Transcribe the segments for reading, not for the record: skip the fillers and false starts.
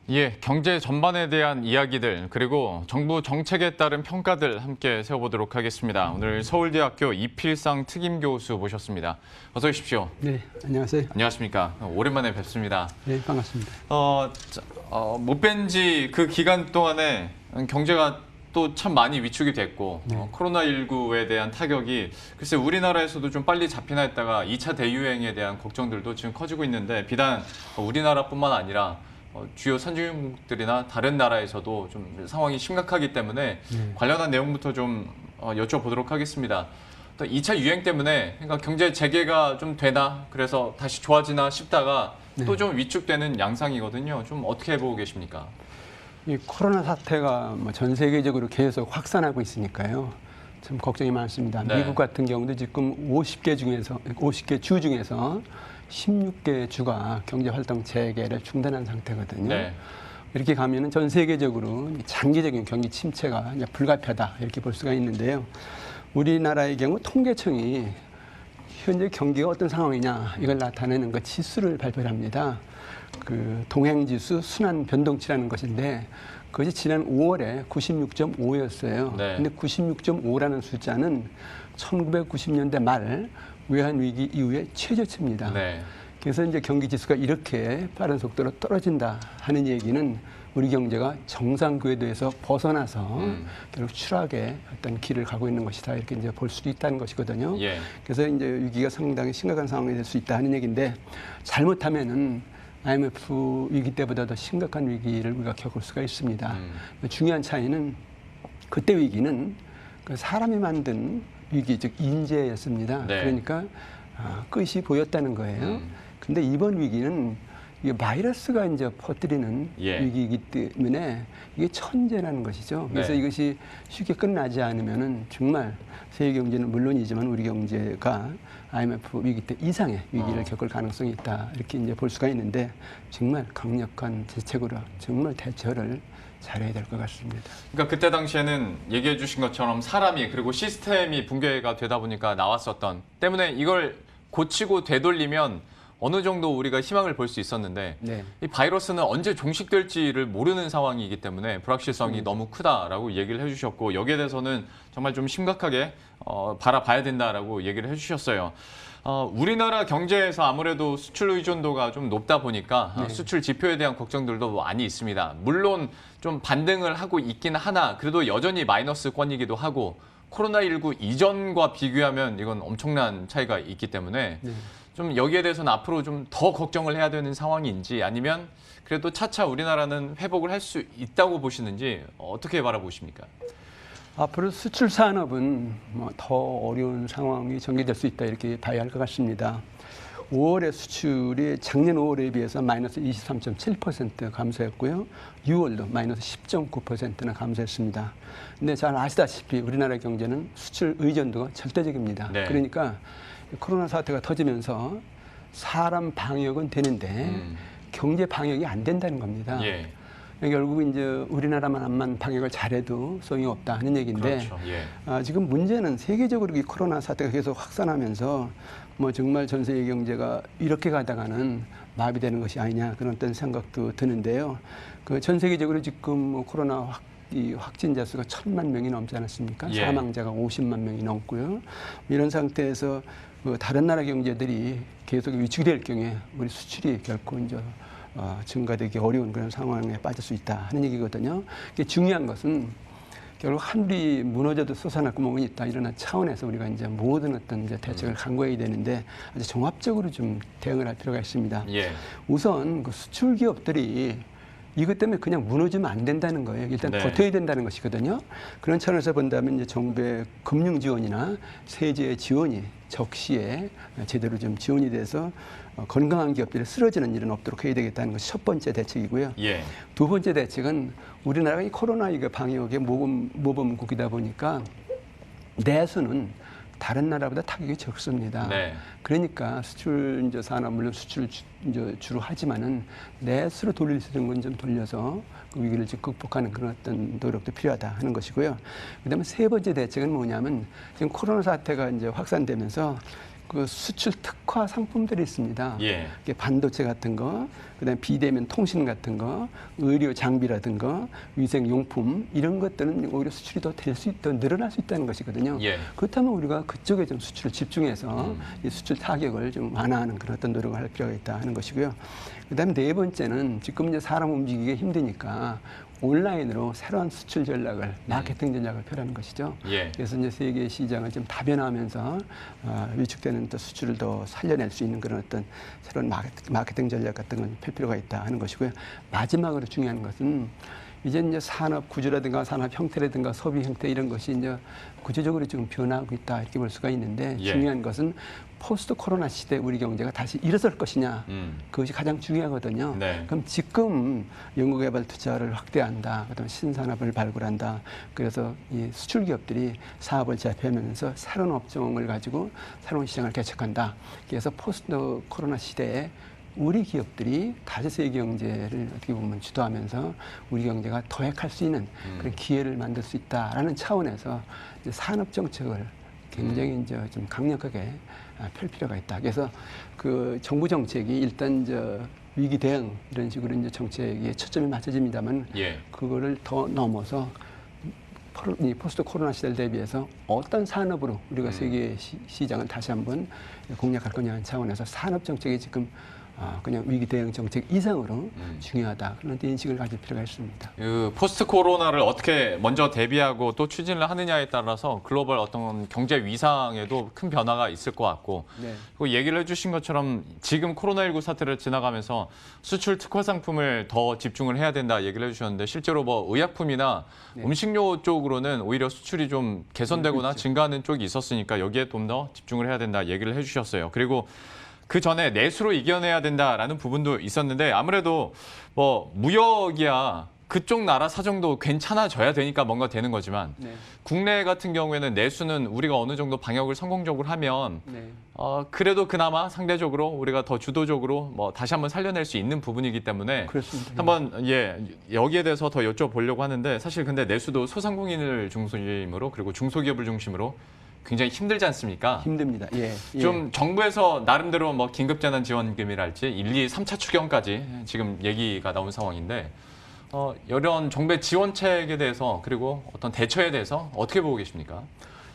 예, 경제 전반에 대한 이야기들 그리고 정부 정책에 따른 평가들 함께 세워보도록 하겠습니다. 오늘 서울대학교 이필상 특임교수 모셨습니다. 어서 오십시오. 네, 안녕하세요. 안녕하십니까. 오랜만에 뵙습니다. 네, 반갑습니다. 못 뵌 지 그 기간 동안에 경제가 또 참 많이 위축이 됐고 네. 코로나19에 대한 타격이 글쎄 우리나라에서도 좀 빨리 잡히나 했다가 2차 대유행에 대한 걱정들도 지금 커지고 있는데 비단 우리나라뿐만 아니라 주요 선진국들이나 다른 나라에서도 좀 상황이 심각하기 때문에 관련한 내용부터 좀 여쭤보도록 하겠습니다. 또 2차 유행 때문에 그러니까 경제 재개가 좀 되나 그래서 다시 좋아지나 싶다가 또 좀 위축되는 양상이거든요. 좀 어떻게 보고 계십니까? 이 코로나 사태가 전 세계적으로 계속 확산하고 있으니까요. 참 걱정이 많습니다. 네. 미국 같은 경우도 지금 50개 주 중에서 16개 주가 경제 활동 재개를 중단한 상태거든요. 네. 이렇게 가면은 전 세계적으로 장기적인 경기 침체가 이제 불가피하다 이렇게 볼 수가 있는데요. 우리나라의 경우 통계청이 현재 경기가 어떤 상황이냐 이걸 나타내는 그 지수를 발표를 합니다. 그 동행지수 순환 변동치라는 것인데 그것이 지난 5월에 96.5였어요. 네. 근데 96.5라는 숫자는 1990년대 말 외환위기 이후에 최저치입니다. 네. 그래서 이제 경기 지수가 이렇게 빠른 속도로 떨어진다 하는 얘기는 우리 경제가 정상 궤도에서 벗어나서 결국 추락의 어떤 길을 가고 있는 것이다 이렇게 이제 볼 수도 있다는 것이거든요. 예. 그래서 이제 위기가 상당히 심각한 상황이 될 수 있다 하는 얘기인데 잘못하면은 IMF 위기 때보다 더 심각한 위기를 우리가 겪을 수가 있습니다. 중요한 차이는 그때 위기는 그 사람이 만든 위기, 즉 인재였습니다. 네. 그러니까 끝이 보였다는 거예요. 근데 이번 위기는 이게 바이러스가 이제 퍼뜨리는 예. 위기이기 때문에 이게 천재라는 것이죠. 그래서 네. 이것이 쉽게 끝나지 않으면은 정말 세계 경제는 물론이지만 우리 경제가 IMF 위기 때 이상의 위기를 겪을 가능성이 있다. 이렇게 이제 볼 수가 있는데 정말 강력한 대책으로 정말 대처를 잘해야 될 것 같습니다. 그러니까 그때 당시에는 얘기해 주신 것처럼 사람이 그리고 시스템이 붕괴가 되다 보니까 나왔었던 때문에 이걸 고치고 되돌리면 어느 정도 우리가 희망을 볼 수 있었는데 네. 이 바이러스는 언제 종식될지를 모르는 상황이기 때문에 불확실성이 너무 크다라고 얘기를 해주셨고 여기에 대해서는 정말 좀 심각하게 바라봐야 된다라고 얘기를 해주셨어요. 우리나라 경제에서 아무래도 수출 의존도가 좀 높다 보니까 수출 지표에 대한 걱정들도 많이 있습니다. 물론 좀 반등을 하고 있긴 하나 그래도 여전히 마이너스권이기도 하고 코로나19 이전과 비교하면 이건 엄청난 차이가 있기 때문에 좀 여기에 대해서는 앞으로 좀 더 걱정을 해야 되는 상황인지 아니면 그래도 차차 우리나라는 회복을 할 수 있다고 보시는지 어떻게 바라보십니까? 앞으로 수출 산업은 더 어려운 상황이 전개될 수 있다 이렇게 봐야 할 것 같습니다. 5월의 수출이 작년 5월에 비해서 마이너스 23.7% 감소했고요. 6월도 마이너스 10.9%나 감소했습니다. 근데 잘 아시다시피 우리나라 경제는 수출 의존도가 절대적입니다. 네. 그러니까 코로나 사태가 터지면서 사람 방역은 되는데 경제 방역이 안 된다는 겁니다. 예. 결국 이제 우리나라만 방역을 잘해도 소용이 없다 하는 얘기인데 그렇죠. 예. 지금 문제는 세계적으로 이 코로나 사태가 계속 확산하면서 정말 전 세계 경제가 이렇게 가다가는 마비되는 것이 아니냐 그런 어떤 생각도 드는데요. 그 전 세계적으로 지금 코로나 확진자 수가 1,000만 명이 넘지 않았습니까? 예. 사망자가 50만 명이 넘고요. 이런 상태에서 다른 나라 경제들이 계속 위축이 될 경우에 우리 수출이 결코 이제 증가되기 어려운 그런 상황에 빠질 수 있다 하는 얘기거든요. 중요한 것은 결국 하늘이 무너져도 솟아날 구멍이 있다 이런 차원에서 우리가 이제 모든 어떤 이제 대책을 강구해야 되는데 아주 종합적으로 좀 대응을 할 필요가 있습니다. 예. 우선 그 수출 기업들이 이것 때문에 그냥 무너지면 안 된다는 거예요. 일단 네. 버텨야 된다는 것이거든요. 그런 차원에서 본다면 이제 정부의 금융 지원이나 세제 지원이 적시에 제대로 좀 지원이 돼서 건강한 기업들이 쓰러지는 일은 없도록 해야 되겠다는 것이 첫 번째 대책이고요. 예. 두 번째 대책은 우리나라가 이 코로나 방역의 모범국이다 보니까 내수는 다른 나라보다 타격이 적습니다. 네. 그러니까 수출 이제 산업 물론 수출 이제 주로 하지만은 내수로 돌릴 수 있는 건 좀 돌려서 그 위기를 좀 극복하는 그런 어떤 노력도 필요하다 하는 것이고요. 그다음에 세 번째 대책은 뭐냐면 지금 코로나 사태가 이제 확산되면서 그 수출 특화 상품들이 있습니다. 예. 이게 반도체 같은 거, 그다음에 비대면 통신 같은 거, 의료 장비라든가 위생 용품 이런 것들은 오히려 수출이 더 될 수 있다, 늘어날 수 있다는 것이거든요. 예. 그렇다면 우리가 그쪽에 좀 수출을 집중해서 이 수출 타격을 좀 완화하는 그런 어떤 노력을 할 필요가 있다 하는 것이고요. 그다음에 네 번째는 지금 이제 사람 움직이기 힘드니까 온라인으로 새로운 수출 전략을, 마케팅 전략을 펴라는 것이죠. 예. 그래서 이제 세계 시장을 좀 다변화하면서 위축되는 또 수출을 더 살려낼 수 있는 그런 어떤 새로운 마케팅 전략 같은 걸 펼 필요가 있다 하는 것이고요. 마지막으로 중요한 것은 이제 산업 구조라든가 산업 형태라든가 소비 형태 이런 것이 이제 구조적으로 지금 변화하고 있다 이렇게 볼 수가 있는데 예. 중요한 것은 포스트 코로나 시대 우리 경제가 다시 일어설 것이냐 그것이 가장 중요하거든요. 네. 그럼 지금 연구개발 투자를 확대한다. 그다음에 신산업을 발굴한다. 그래서 이 수출 기업들이 사업을 재편하면서 새로운 업종을 가지고 새로운 시장을 개척한다. 그래서 포스트 코로나 시대에 우리 기업들이 다시 세계 경제를 어떻게 보면 주도하면서 우리 경제가 도약할 수 있는 그런 기회를 만들 수 있다라는 차원에서 이제 산업 정책을 굉장히 이제 좀 강력하게 펼 필요가 있다. 그래서 그 정부 정책이 일단 위기 대응 이런 식으로 이제 정책에 초점이 맞춰집니다만 예. 그거를 더 넘어서 이 포스트 코로나 시대를 대비해서 어떤 산업으로 우리가 세계 시장을 다시 한번 공략할 거냐 하는 차원에서 산업 정책이 지금 그냥 위기 대응 정책 이상으로 중요하다. 그런 인식을 가질 필요가 있습니다. 그 포스트 코로나를 어떻게 먼저 대비하고 또 추진을 하느냐에 따라서 글로벌 어떤 경제 위상에도 큰 변화가 있을 것 같고 네. 그 얘기를 해주신 것처럼 지금 코로나19 사태를 지나가면서 수출 특화 상품을 더 집중을 해야 된다 얘기를 해주셨는데 실제로 뭐 의약품이나 네. 음식료 쪽으로는 오히려 수출이 좀 개선되거나 그렇죠. 증가하는 쪽이 있었으니까 여기에 좀 더 집중을 해야 된다 얘기를 해주셨어요. 그리고 그 전에 내수로 이겨내야 된다라는 부분도 있었는데 아무래도 뭐 무역이야 그쪽 나라 사정도 괜찮아져야 되니까 뭔가 되는 거지만 네. 국내 같은 경우에는 내수는 우리가 어느 정도 방역을 성공적으로 하면 네. 그래도 그나마 상대적으로 우리가 더 주도적으로 뭐 다시 한번 살려낼 수 있는 부분이기 때문에 그렇습니다. 한번 여기에 대해서 더 여쭤보려고 하는데 사실 근데 내수도 소상공인을 중심으로 그리고 중소기업을 중심으로 굉장히 힘들지 않습니까? 힘듭니다. 예. 예. 좀 정부에서 나름대로 뭐 긴급재난지원금이랄지 1, 2, 3차 추경까지 지금 얘기가 나온 상황인데 이런 정부의 지원책에 대해서 그리고 어떤 대처에 대해서 어떻게 보고 계십니까?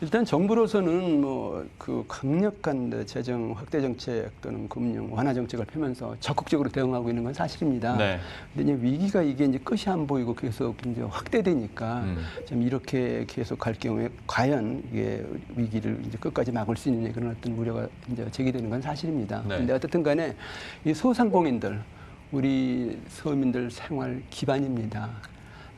일단 정부로서는 뭐 그 강력한 재정 확대 정책 또는 금융 완화 정책을 펴면서 적극적으로 대응하고 있는 건 사실입니다. 네. 근데 이제 위기가 이게 이제 끝이 안 보이고 계속 이제 확대되니까 좀 이렇게 계속 갈 경우에 과연 이게 위기를 이제 끝까지 막을 수 있느냐 그런 어떤 우려가 이제 제기되는 건 사실입니다. 네. 근데 어쨌든 간에 이 소상공인들 우리 서민들 생활 기반입니다.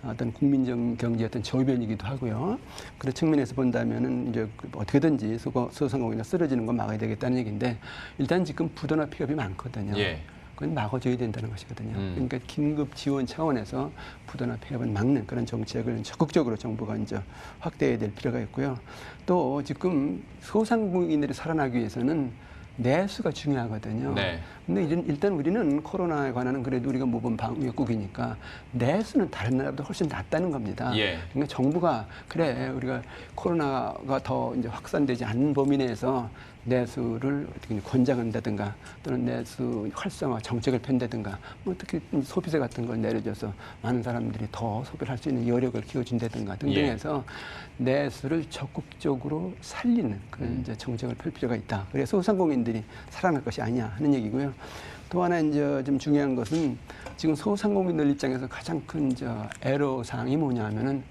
어떤 국민적 경제 어떤 저변이기도 하고요. 그런 측면에서 본다면은 이제 어떻게든지 소상공인이 쓰러지는 건 막아야 되겠다는 얘기인데 일단 지금 부도나 폐업이 많거든요. 예. 그건 막아줘야 된다는 것이거든요. 그러니까 긴급 지원 차원에서 부도나 폐업을 막는 그런 정책을 적극적으로 정부가 이제 확대해야 될 필요가 있고요. 또 지금 소상공인들이 살아나기 위해서는 내수가 중요하거든요. 네. 근데 일단 우리는 코로나에 관한은 그래도 우리가 모범 방역국이니까 내수는 다른 나라보다 훨씬 낫다는 겁니다. 예. 그러니까 정부가 그래 우리가 코로나가 더 이제 확산되지 않는 범위 내에서 내수를 어떻게 권장한다든가 또는 내수 활성화 정책을 편다든가 뭐 특히 소비세 같은 걸 내려줘서 많은 사람들이 더 소비를 할 수 있는 여력을 키워준다든가 등등 예. 해서 내수를 적극적으로 살리는 그런 이제 정책을 펼 필요가 있다. 그래서 소상공인들이 살아날 것이 아니냐 하는 얘기고요. 또 하나 이제 좀 중요한 것은 지금 소상공인들 입장에서 가장 큰 애로사항이 뭐냐면은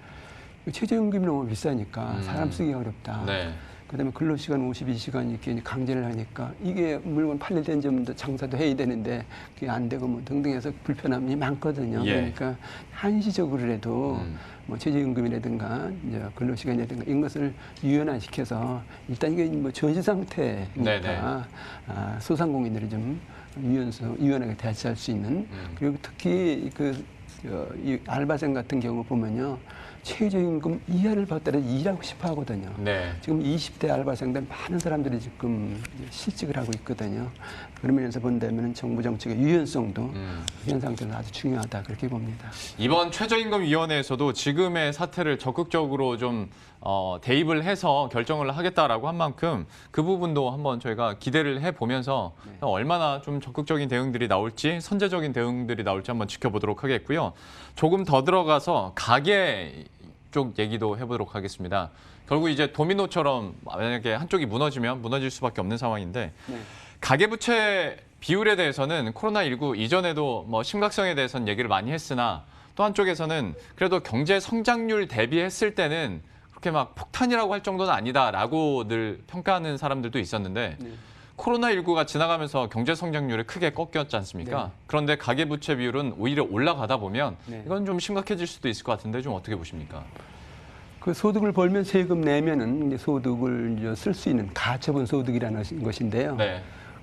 최저임금이 너무 비싸니까 사람 쓰기 어렵다. 네. 그다음에 근로시간 52시간 이렇게 강제를 하니까 이게 물건 팔릴 땐 좀 장사도 해야 되는데 그게 안 되고 뭐 등등해서 불편함이 많거든요. 예. 그러니까 한시적으로라도 뭐 최저임금이라든가 이제 근로시간이라든가 이런 것을 유연화시켜서 일단 이게 뭐 전시 상태니까 네네. 소상공인들이 좀 유연하게 대처할 수 있는 그리고 특히 이 알바생 같은 경우 보면요. 최저임금 이하를 받더라도 일하고 싶어 하거든요. 네. 지금 20대 알바생들 많은 사람들이 지금 실직을 하고 있거든요. 그런 면에서 본다면 정부 정책의 유연성도 현 상태는 아주 중요하다 그렇게 봅니다. 이번 최저임금위원회에서도 지금의 사태를 적극적으로 좀 대입을 해서 결정을 하겠다라고 한 만큼 그 부분도 한번 저희가 기대를 해보면서 얼마나 좀 적극적인 대응들이 나올지 선제적인 대응들이 나올지 한번 지켜보도록 하겠고요. 조금 더 들어가서 가계 쪽 얘기도 해보도록 하겠습니다. 결국 이제 도미노처럼 만약에 한쪽이 무너지면 무너질 수밖에 없는 상황인데 가계부채 비율에 대해서는 코로나19 이전에도 뭐 심각성에 대해서는 얘기를 많이 했으나 또 한쪽에서는 그래도 경제 성장률 대비했을 때는 그렇게 막 폭탄이라고 할 정도는 아니다라고 늘 평가하는 사람들도 있었는데 코로나19가 지나가면서 경제 성장률이 크게 꺾였지 않습니까? 그런데 가계부채 비율은 오히려 올라가다 보면 이건 좀 심각해질 수도 있을 것 같은데 좀 어떻게 보십니까? 그 소득을 벌면 세금 내면은 이제 소득을 이제 쓸 수 있는 가처분 소득이라는 것인데요.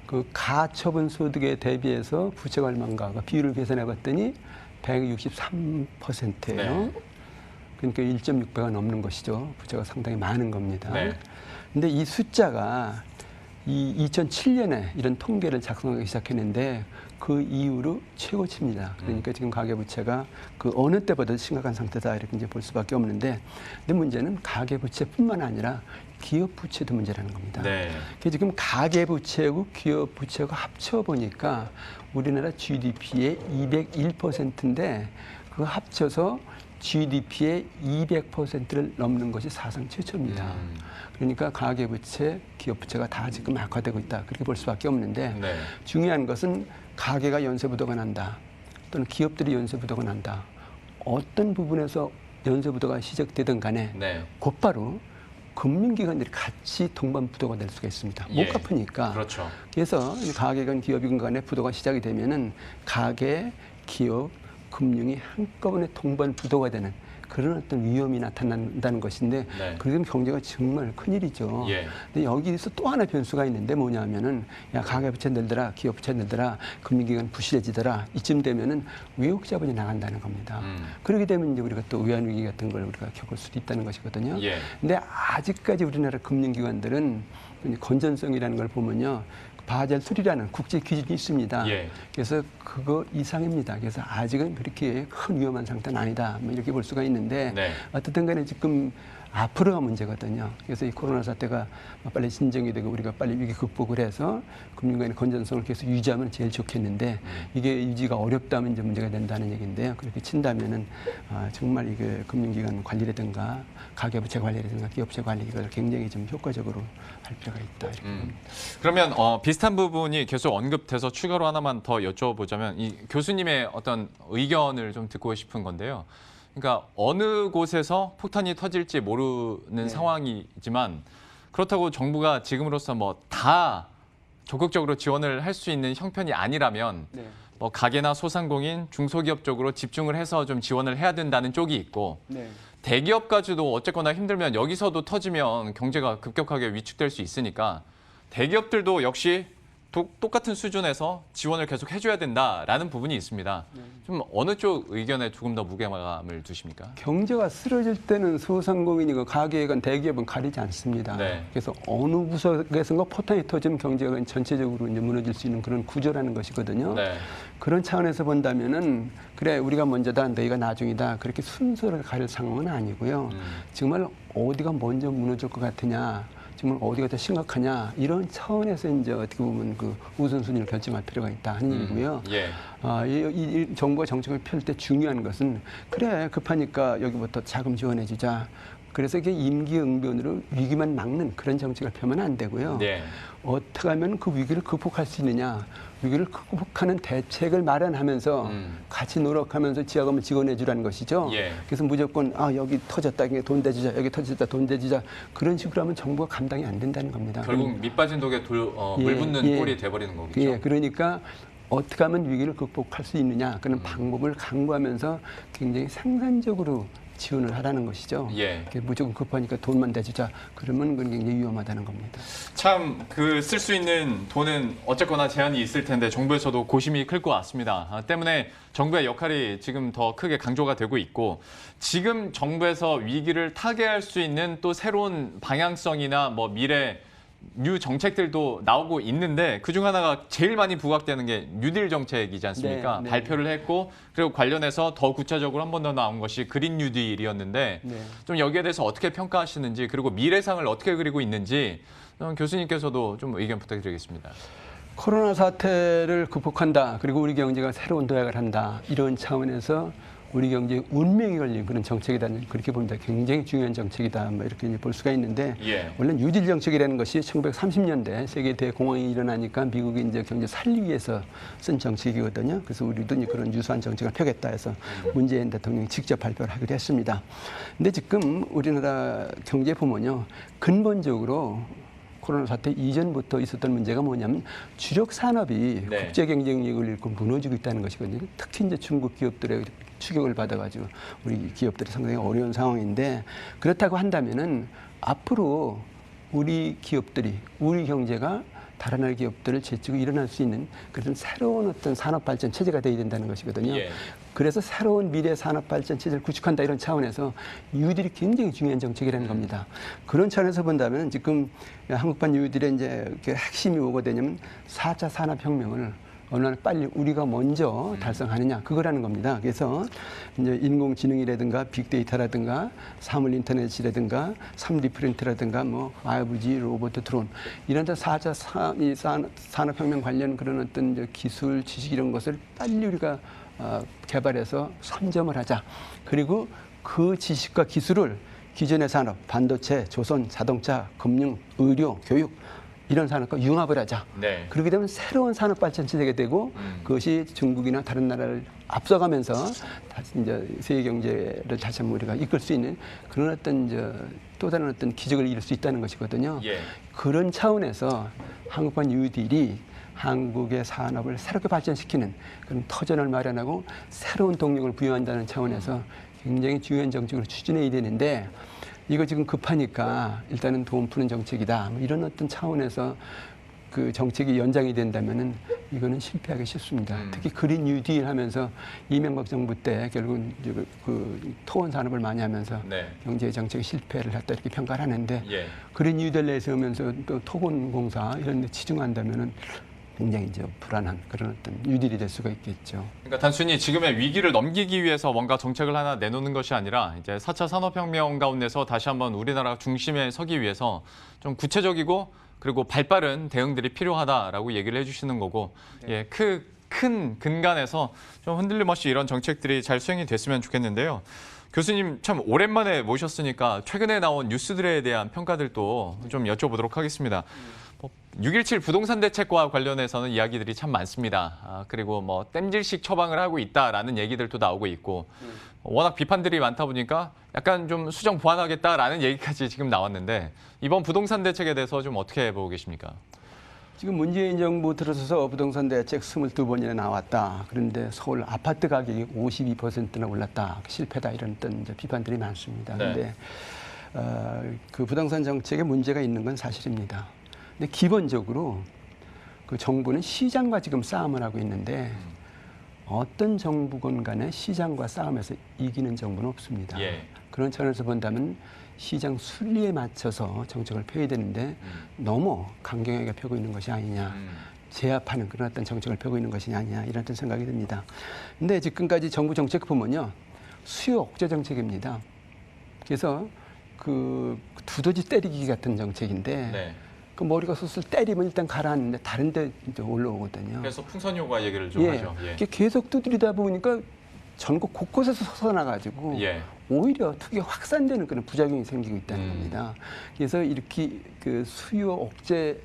그 가처분 소득에 대비해서 부채가 얼마인가 비율을 계산해 봤더니 163%예요. 그러니까 1.6배가 넘는 것이죠. 부채가 상당히 많은 겁니다. 근데 이 숫자가 이 2007년에 이런 통계를 작성하기 시작했는데 그 이후로 최고치입니다. 그러니까 지금 가계부채가 그 어느 때보다 심각한 상태다 이렇게 이제 볼 수밖에 없는데, 근데 문제는 가계부채뿐만 아니라 기업부채도 문제라는 겁니다. 그래서 지금 가계부채하고 기업부채가 합쳐보니까 우리나라 GDP의 201%인데 그거 합쳐서 GDP의 200%를 넘는 것이 사상 최초입니다. 그러니까 가계부채, 기업부채가 다 지금 악화되고 있다. 그렇게 볼 수밖에 없는데 중요한 것은 가계가 연쇄부도가 난다. 또는 기업들이 연쇄부도가 난다. 어떤 부분에서 연쇄부도가 시작되든 간에 곧바로 금융기관들이 같이 동반 부도가 될 수가 있습니다. 못 갚으니까. 그래서 가계건 기업이건 간에 부도가 시작이 되면은 가계, 기업, 금융이 한꺼번에 동반 부도가 되는 그런 어떤 위험이 나타난다는 것인데 그러면 경제가 정말 큰일이죠. 근데 여기서 또 하나 변수가 있는데 뭐냐면은 야 가계부채 늘더라, 기업부채 늘더라, 금융기관 부실해지더라 이쯤 되면은 외국 자본이 나간다는 겁니다. 그렇게 되면 이제 우리가 또 외환위기 같은 걸 우리가 겪을 수도 있다는 것이거든요. 근데 아직까지 우리나라 금융기관들은 건전성이라는 걸 보면요. 바젤 3라는 국제 기준이 있습니다. 그래서 그거 이상입니다. 그래서 아직은 그렇게 큰 위험한 상태는 아니다. 뭐 이렇게 볼 수가 있는데 어쨌든 간에 지금 앞으로가 문제거든요. 그래서 이 코로나 사태가 빨리 진정이 되고 우리가 빨리 위기 극복을 해서 금융기관의 건전성을 계속 유지하면 제일 좋겠는데 이게 유지가 어렵다면 이제 문제가 된다는 얘기인데요. 그렇게 친다면은 정말 이게 금융기관 관리라든가 가계부채 관리라든가 기업부채 관리 이걸 굉장히 좀 효과적으로 할 필요가 있다. 이렇게 그러면 비슷한 부분이 계속 언급돼서 추가로 하나만 더 여쭤보자면 이 교수님의 어떤 의견을 좀 듣고 싶은 건데요. 그러니까 어느 곳에서 폭탄이 터질지 모르는 상황이지만 그렇다고 정부가 지금으로서 뭐 다 적극적으로 지원을 할 수 있는 형편이 아니라면 뭐 가계나 소상공인, 중소기업 쪽으로 집중을 해서 좀 지원을 해야 된다는 쪽이 있고 대기업까지도 어쨌거나 힘들면 여기서도 터지면 경제가 급격하게 위축될 수 있으니까 대기업들도 역시 똑같은 수준에서 지원을 계속 해줘야 된다라는 부분이 있습니다. 좀 어느 쪽 의견에 조금 더 무게감을 두십니까? 경제가 쓰러질 때는 소상공인이고 가계건 대기업은 가리지 않습니다. 그래서 어느 구석에선가 포탄이 터지면 경제가 전체적으로 이제 무너질 수 있는 그런 구조라는 것이거든요. 그런 차원에서 본다면은 그래 우리가 먼저다 너희가 나중이다 그렇게 순서를 가릴 상황은 아니고요. 정말 어디가 먼저 무너질 것 같으냐. 정말 어디가 더 심각하냐 이런 차원에서 이제 어떻게 보면 그 우선순위를 결정할 필요가 있다 하는 얘기고요. 이 정부가 정책을 펼 때 중요한 것은 그래 급하니까 여기부터 자금 지원해 주자. 그래서 이게 임기응변으로 위기만 막는 그런 정책을 펴면 안 되고요. 어떻게 하면 그 위기를 극복할 수 있느냐. 위기를 극복하는 대책을 마련하면서 같이 노력하면서 지하금을 지원해 주라는 것이죠. 그래서 무조건 여기 터졌다, 돈 대주자, 여기 터졌다, 돈 대주자 그런 식으로 하면 정부가 감당이 안 된다는 겁니다. 결국 밑빠진 독에 물 붓는 꼴이 돼버리는 거겠죠. 그러니까 어떻게 하면 위기를 극복할 수 있느냐 그런 방법을 강구하면서 굉장히 생산적으로 지원을 하라는 것이죠. 무조건 급하니까 돈만 대주자. 그러면 그건 굉장히 위험하다는 겁니다. 참 그 쓸 수 있는 돈은 어쨌거나 제한이 있을 텐데 정부에서도 고심이 클 것 같습니다. 때문에 정부의 역할이 지금 더 크게 강조가 되고 있고 지금 정부에서 위기를 타개할 수 있는 또 새로운 방향성이나 뭐 미래 뉴 정책들도 나오고 있는데 그중 하나가 제일 많이 부각되는 게 뉴딜 정책이지 않습니까? 네, 네. 발표를 했고 그리고 관련해서 더 구체적으로 한 번 더 나온 것이 그린 뉴딜이었는데 네. 좀 여기에 대해서 어떻게 평가하시는지 그리고 미래상을 어떻게 그리고 있는지 교수님께서도 좀 의견 부탁드리겠습니다. 코로나 사태를 극복한다. 그리고 우리 경제가 새로운 도약을 한다. 이런 차원에서 우리 경제의 운명이 걸린 그런 정책이다. 그렇게 봅니다. 굉장히 중요한 정책이다. 뭐 이렇게 볼 수가 있는데 예. 원래 뉴딜 정책이라는 것이 1930년대 세계 대공황이 일어나니까 미국이 이제 경제 살리기 위해서 쓴 정책이거든요. 그래서 우리도 이제 그런 유사한 정책을 펴겠다 해서 문재인 대통령이 직접 발표를 하기로 했습니다. 근데 지금 우리나라 경제 보면요. 근본적으로 코로나 사태 이전부터 있었던 문제가 뭐냐면 주력 산업이 네. 국제 경쟁력을 잃고 무너지고 있다는 것이거든요. 특히 이제 중국 기업들의 추격을 받아가지고 우리 기업들이 상당히 어려운 상황인데 그렇다고 한다면은 앞으로 우리 기업들이 우리 경제가 다른 나라 기업들을 제치고 일어날 수 있는 그런 새로운 어떤 산업 발전 체제가 되어야 된다는 것이거든요. 예. 그래서 새로운 미래 산업 발전 체제를 구축한다 이런 차원에서 뉴딜이 굉장히 중요한 정책이라는 겁니다. 그런 차원에서 본다면 지금 한국판 뉴딜의 이제 그 핵심이 뭐가 되냐면 4차 산업혁명을 얼마나 빨리 우리가 먼저 달성하느냐 그거라는 겁니다. 그래서 이제 인공지능이라든가 빅데이터라든가 사물 인터넷이라든가 3D 프린트라든가 뭐 5G 로봇 드론 이런 4차 산업혁명 관련 그런 어떤 이제 기술 지식 이런 것을 빨리 우리가 개발해서 선점을 하자. 그리고 그 지식과 기술을 기존의 산업, 반도체, 조선, 자동차, 금융, 의료, 교육 이런 산업과 융합을 하자. 네. 그렇게 되면 새로운 산업 발전 체제가 되고 그것이 중국이나 다른 나라를 앞서가면서 다시 이제 세계 경제를 다시 한번 우리가 이끌 수 있는 그런 어떤 이제 또 다른 어떤 기적을 이룰 수 있다는 것이거든요. 예. 그런 차원에서 한국판 뉴딜이 한국의 산업을 새롭게 발전시키는 그런 터전을 마련하고 새로운 동력을 부여한다는 차원에서 굉장히 중요한 정책으로 추진해야 되는데 이거 지금 급하니까 일단은 돈 푸는 정책이다. 뭐 이런 어떤 차원에서 그 정책이 연장이 된다면은 이거는 실패하기 쉽습니다. 특히 그린 뉴딜 하면서 이명박 정부 때 결국은 이제 그 토원 산업을 많이 하면서 네. 경제 정책의 실패를 했다 이렇게 평가를 하는데 예. 그린 뉴딜 내세우면서 또 토건공사 이런 데 치중한다면은 굉장히 이제 불안한 그런 어떤 뉴딜이 될 수가 있겠죠. 그러니까 단순히 지금의 위기를 넘기기 위해서 뭔가 정책을 하나 내놓는 것이 아니라 이제 4차 산업혁명 가운데서 다시 한번 우리나라 중심에 서기 위해서 좀 구체적이고 그리고 발빠른 대응들이 필요하다라고 얘기를 해주시는 거고 예, 큰 근간에서 좀 흔들림 없이 이런 정책들이 잘 수행이 됐으면 좋겠는데요. 교수님 참 오랜만에 모셨으니까 최근에 나온 뉴스들에 대한 평가들도 좀 여쭤보도록 하겠습니다. 6.17 부동산 대책과 관련해서는 이야기들이 참 많습니다. 그리고 뭐 땜질식 처방을 하고 있다라는 얘기들도 나오고 있고 워낙 비판들이 많다 보니까 약간 좀 수정 보완하겠다라는 얘기까지 지금 나왔는데 이번 부동산 대책에 대해서 좀 어떻게 보고 계십니까? 지금 문재인 정부 들어서서 부동산 대책 22번이나 나왔다. 그런데 서울 아파트 가격이 52%나 올랐다. 실패다 이런 어떤 이제 비판들이 많습니다. 그런데 그 부동산 정책에 문제가 있는 건 사실입니다. 근데 기본적으로 그 정부는 시장과 지금 싸움을 하고 있는데 어떤 정부건 간에 시장과 싸움에서 이기는 정부는 없습니다. 예. 그런 차원에서 본다면 시장 순리에 맞춰서 정책을 펴야 되는데 너무 강경하게 펴고 있는 것이 아니냐. 제압하는 그런 어떤 정책을 펴고 있는 것이 아니냐 이런 어떤 생각이 듭니다. 근데 지금까지 정부 정책 보면요. 수요 억제 정책입니다. 그래서 그 두더지 때리기 같은 정책인데 네. 그 머리가 솟을 때리면 일단 가라앉는데 다른 데 이제 올라오거든요. 그래서 풍선 효과 얘기를 좀 하죠. 예. 이게 계속 두드리다 보니까 전국 곳곳에서 솟아나가지고 예. 오히려 투기가 확산되는 그런 부작용이 생기고 있다는 겁니다. 그래서 이렇게 그 수요 억제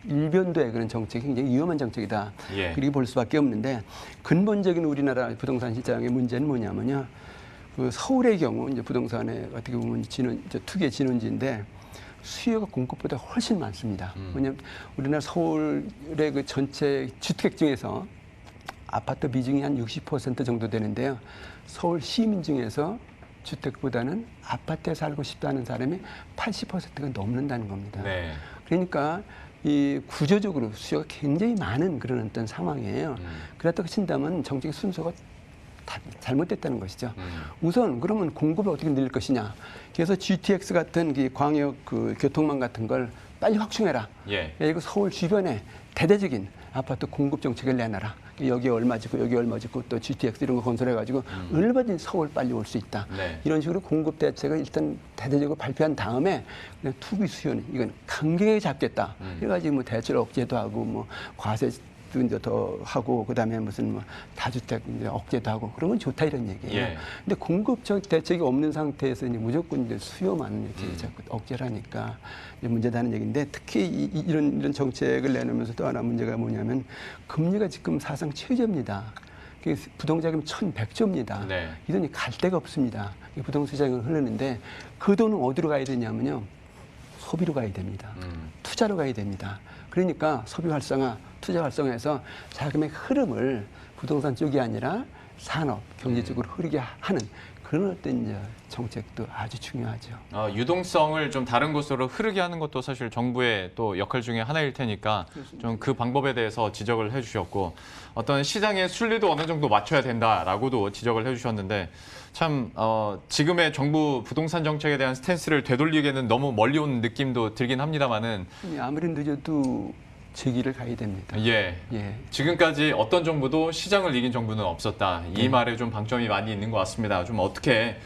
일변도의 그런 정책이 굉장히 위험한 정책이다. 예. 그렇게 볼 수밖에 없는데 근본적인 우리나라 부동산 시장의 문제는 뭐냐면요. 그 서울의 경우 이제 부동산에 어떻게 보면 투기의 진원지인데 수요가 공급보다 훨씬 많습니다. 왜냐하면 우리나라 서울의 그 전체 주택 중에서 아파트 비중이 한 60% 정도 되는데요. 서울 시민 중에서 주택보다는 아파트에 살고 싶다는 사람이 80%가 넘는다는 겁니다. 네. 그러니까 이 구조적으로 수요가 굉장히 많은 그런 어떤 상황이에요. 그렇다고 친다면 정책의 순서가 다 잘못됐다는 것이죠. 우선 그러면 공급을 어떻게 늘릴 것이냐. 그래서 GTX 같은 그 광역 그 교통망 같은 걸 빨리 확충해라. 예. 그리고 서울 주변에 대대적인 아파트 공급 정책을 내놔라. 여기 얼마 짓고 여기 얼마 짓고 또 GTX 이런 거 건설해가지고 얼마든지 서울 빨리 올 수 있다. 네. 이런 식으로 공급 대책을 일단 대대적으로 발표한 다음에 그냥 투기 수요는 이건 강경하게 잡겠다. 그래가지고 뭐 대출 억제도 하고 뭐 과세도 이제 더 하고 그다음에 무슨 뭐 다주택 이제 억제도 하고 그러면 좋다 이런 얘기예요. 예. 근데 공급적 대책이 없는 상태에서 이제 무조건 이제 수요만 이렇게 자꾸 억제를 하니까 이제 문제다는 얘기인데 특히 이런 정책을 내놓으면서 또 하나 문제가 뭐냐면 금리가 지금 사상 최저입니다. 부동자금 1,100조입니다. 네. 이 돈이 갈 데가 없습니다. 부동산 시장을 흐르는데 그 돈은 어디로 가야 되냐면요. 소비로 가야 됩니다. 투자로 가야 됩니다. 그러니까 소비 활성화, 투자 활성화해서 자금의 흐름을 부동산 쪽이 아니라 산업, 경제 쪽으로 흐르게 하는 그런 어떤 이제 정책도 아주 중요하죠. 유동성을 좀 다른 곳으로 흐르게 하는 것도 사실 정부의 또 역할 중에 하나일 테니까 좀 그 방법에 대해서 지적을 해주셨고 어떤 시장의 순리도 어느 정도 맞춰야 된다라고도 지적을 해주셨는데 참 지금의 정부 부동산 정책에 대한 스탠스를 되돌리기에는 너무 멀리 온 느낌도 들긴 합니다만은 아무리 늦어도 제 길을 가야 됩니다. 예. 예. 지금까지 어떤 정부도 시장을 이긴 정부는 없었다. 이 말에 좀 방점이 많이 있는 것 같습니다. 좀 어떻게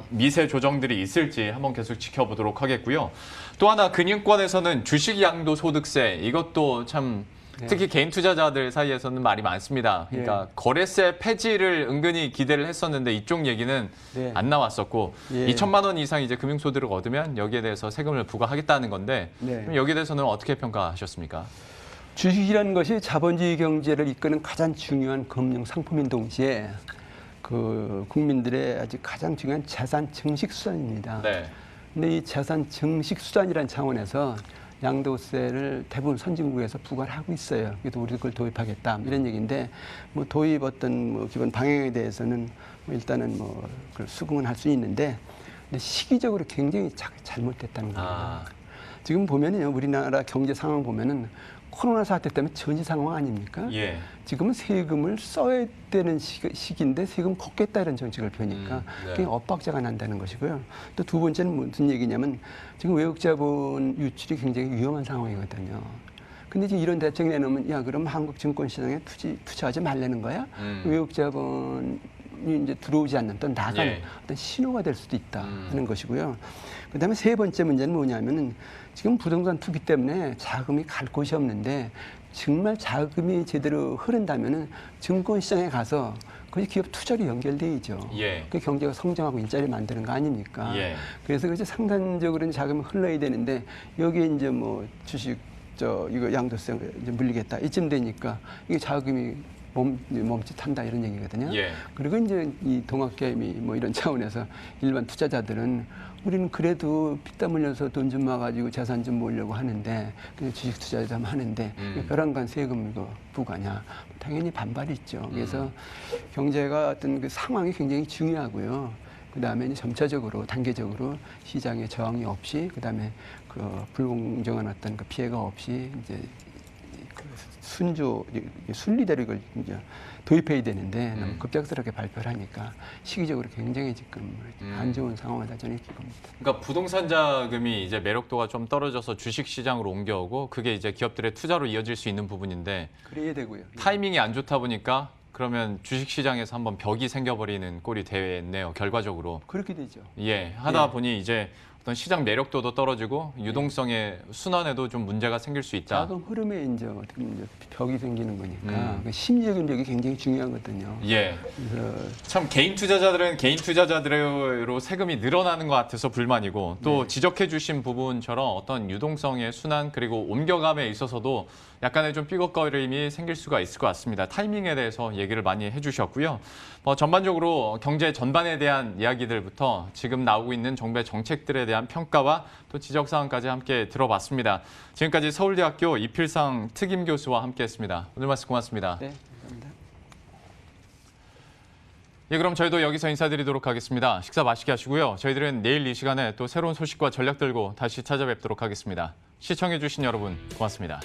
미세 조정들이 있을지 한번 계속 지켜보도록 하겠고요. 또 하나 금융권에서는 주식 양도소득세 이것도 참 특히 개인 투자자들 사이에서는 말이 많습니다. 그러니까 거래세 폐지를 은근히 기대를 했었는데 이쪽 얘기는 안 나왔었고 2천만 원 이상 이제 금융소득을 얻으면 여기에 대해서 세금을 부과하겠다는 건데 그럼 여기에 대해서는 어떻게 평가하셨습니까? 주식이라는 것이 자본주의 경제를 이끄는 가장 중요한 금융 상품인 동시에 그 국민들의 아주 가장 중요한 재산 증식 수단입니다. 네. 근데 이 재산 증식 수단이라는 차원에서 양도세를 대부분 선진국에서 부과를 하고 있어요. 그래서 우리도 그걸 도입하겠다 이런 얘기인데 뭐 도입 어떤 뭐 기본 방향에 대해서는 뭐 일단은 뭐 그걸 수긍은 할 수 있는데 근데 시기적으로 굉장히 잘못됐다는 겁니다. 지금 보면은요 우리나라 경제 상황 보면은 코로나 사태 때문에 전시 상황 아닙니까? 예. 지금은 세금을 써야 되는 시기인데 세금 걷겠다 이런 정책을 펴니까 그게 엇박자가 난다는 것이고요. 또 두 번째는 무슨 얘기냐면 지금 외국 자본 유출이 굉장히 위험한 상황이거든요. 근데 지금 이런 대책 내놓으면 야 그럼 한국 증권 시장에 투자하지 말라는 거야? 외국 자본이 이제 들어오지 않는 또 나가는 어떤 신호가 될 수도 있다 하는 것이고요. 그다음에 세 번째 문제는 뭐냐면은 지금 부동산 투기 때문에 자금이 갈 곳이 없는데 정말 자금이 제대로 흐른다면은 증권 시장에 가서 그게 기업 투자로 연결되죠. 그 경제가 성장하고 일자리 만드는 거 아닙니까? 그래서 이제 상단적으로 자금이 흘러야 되는데 여기에 이제 뭐 주식 이거 양도세 이제 물리겠다 이쯤 되니까 이게 자금이 멈칫한다 이런 얘기거든요. 그리고 이제 이 동학개미 뭐 이런 차원에서 일반 투자자들은 우리는 그래도 피땀 흘려서 돈 좀 모아가지고 재산 좀 모으려고 하는데 그냥 주식 투자 좀 하는데 벼랑간 세금 이거 부과냐 당연히 반발이 있죠. 그래서 경제가 어떤 그 상황이 굉장히 중요하고요. 그 다음에 점차적으로 단계적으로 시장의 저항이 없이 그 다음에 그 불공정한 어떤 그 피해가 없이 이제 순리대로 이걸 이제 도입해야 되는데 너무 급작스럽게 발표를 하니까 시기적으로 굉장히 지금 안 좋은 상황이다 저는 이렇게 봅니다. 그러니까 부동산 자금이 이제 매력도가 좀 떨어져서 주식 시장으로 옮겨오고 그게 이제 기업들의 투자로 이어질 수 있는 부분인데 그래야 되고요. 타이밍이 안 좋다 보니까 그러면 주식 시장에서 한번 벽이 생겨버리는 꼴이 됐네요. 결과적으로. 그렇게 되죠. 하다 보니 이제 어떤 시장 매력도도 떨어지고 유동성의 순환에도 좀 문제가 생길 수 있다. 자금 흐름에 이제 어떻게 벽이 생기는 거니까 그 심리적인 벽이 굉장히 중요하거든요. 그래서 참 개인 투자자들은 개인 투자자들로 세금이 늘어나는 것 같아서 불만이고 또 지적해주신 부분처럼 어떤 유동성의 순환 그리고 옮겨감에 있어서도 약간의 좀 삐걱거림이 생길 수가 있을 것 같습니다. 타이밍에 대해서 얘기를 많이 해주셨고요. 전반적으로 경제 전반에 대한 이야기들부터 지금 나오고 있는 정부의 정책들에 대한 평가와 또 지적사항까지 함께 들어봤습니다. 지금까지 서울대학교 이필상 특임교수와 함께했습니다. 오늘 말씀 고맙습니다. 네, 감사합니다. 그럼 저희도 여기서 인사드리도록 하겠습니다. 식사 맛있게 하시고요. 저희들은 내일 이 시간에 또 새로운 소식과 전략 들고 다시 찾아뵙도록 하겠습니다. 시청해주신 여러분 고맙습니다.